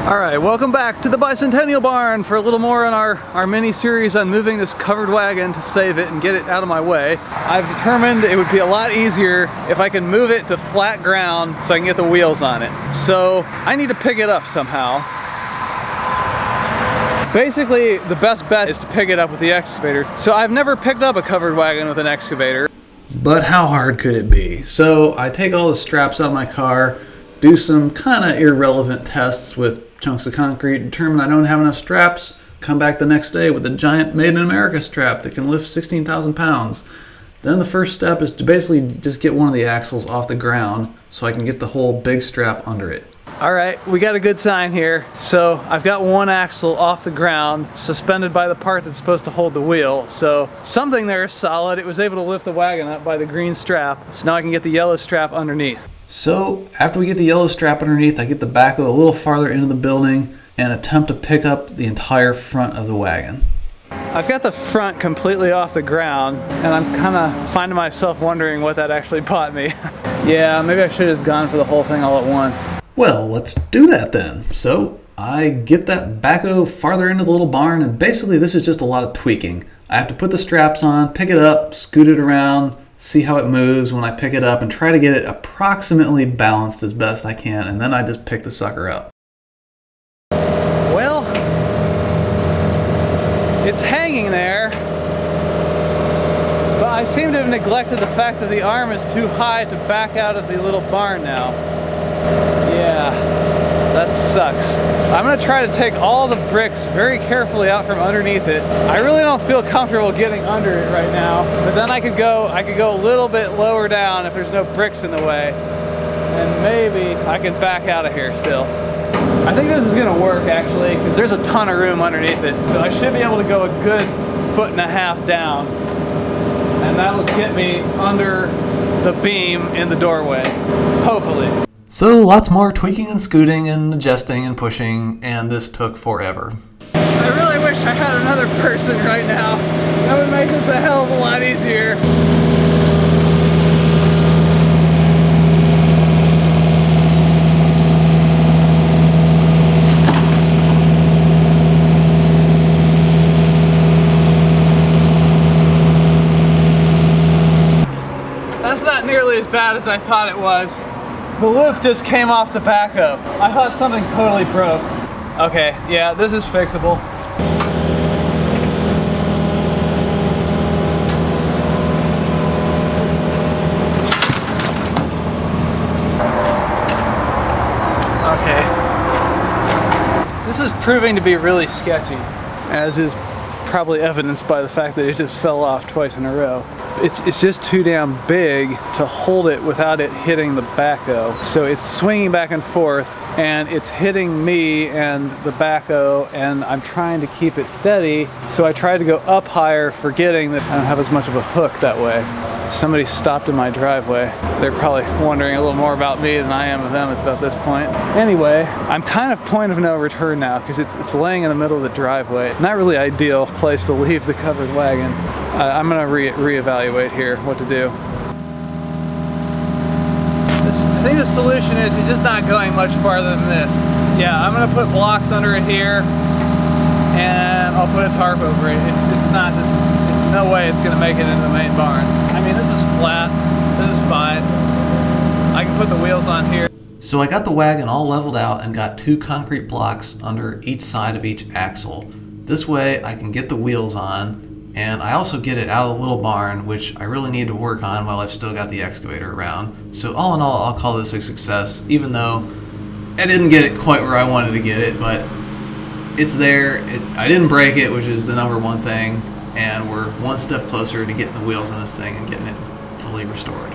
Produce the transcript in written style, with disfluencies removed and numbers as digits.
Alright, welcome back to the Bicentennial Barn for a little more on our mini-series on moving this covered wagon to save it and get it out of my way. I've determined it would be a lot easier if I can move it to flat ground so I can get the wheels on it. So I need to pick it up somehow. Basically, the best bet is to pick it up with the excavator. So I've never picked up a covered wagon with an excavator. But how hard could it be? So I take all the straps out of my car, do some kind of irrelevant tests with chunks of concrete, determine I don't have enough straps, come back the next day with a giant Made in America strap that can lift 16,000 pounds. Then the first step is to basically just get one of the axles off the ground so I can get the whole big strap under it. Alright, we got a good sign here. So I've got one axle off the ground, suspended by the part that's supposed to hold the wheel. So something there is solid. It was able to lift the wagon up by the green strap. So now I can get the yellow strap underneath. So after we get the yellow strap underneath, I get the backhoe a little farther into the building and attempt to pick up the entire front of the wagon. I've got the front completely off the ground and I'm kind of finding myself wondering what that actually bought me. Yeah, maybe I should have just gone for the whole thing all at once. Well, let's do that then. So I get that backhoe farther into the little barn, and basically this is just a lot of tweaking. I have to put the straps on, pick it up, scoot it around, see how it moves when I pick it up, and try to get it approximately balanced as best I can, and then I just pick the sucker up. Well, it's hanging there, but I seem to have neglected the fact that the arm is too high to back out of the little barn now. Yeah, that sucks. I'm gonna try to take all the bricks very carefully out from underneath it. I really don't feel comfortable getting under it right now, but then I could go a little bit lower down if there's no bricks in the way, and maybe I can back out of here still. I think this is gonna work actually, because there's a ton of room underneath it, so I should be able to go a good 1.5 feet down, and that'll get me under the beam in the doorway, hopefully. So lots more tweaking and scooting and adjusting and pushing, and this took forever. I really wish I had another person right now. That would make this a hell of a lot easier. That's not nearly as bad as I thought it was. The loop just came off the backhoe. I thought something totally broke. Okay, yeah, this is fixable. Okay. This is proving to be really sketchy, as is probably evidenced by the fact that it just fell off twice in a row. It's just too damn big to hold it without it hitting the backhoe. So it's swinging back and forth, and it's hitting me and the backhoe, and I'm trying to keep it steady. So I tried to go up higher, forgetting that I don't have as much of a hook that way. Somebody stopped in my driveway. They're probably wondering a little more about me than I am of them at about this point. Anyway, I'm kind of point of no return now because it's laying in the middle of the driveway. Not really ideal place to leave the covered wagon. I'm gonna reevaluate here what to do. I think the solution is he's just not going much farther than this. Yeah, I'm gonna put blocks under it here, and I'll put a tarp over it. There's no way it's gonna make it into the main barn. I mean, this is flat, this is fine. I can put the wheels on here. So I got the wagon all leveled out and got 2 concrete blocks under each side of each axle. This way I can get the wheels on, and I also get it out of the little barn, which I really need to work on while I've still got the excavator around. So all in all, I'll call this a success, even though I didn't get it quite where I wanted to get it, but it's there. I didn't break it, which is the #1 thing, and we're one step closer to getting the wheels on this thing and getting it fully restored.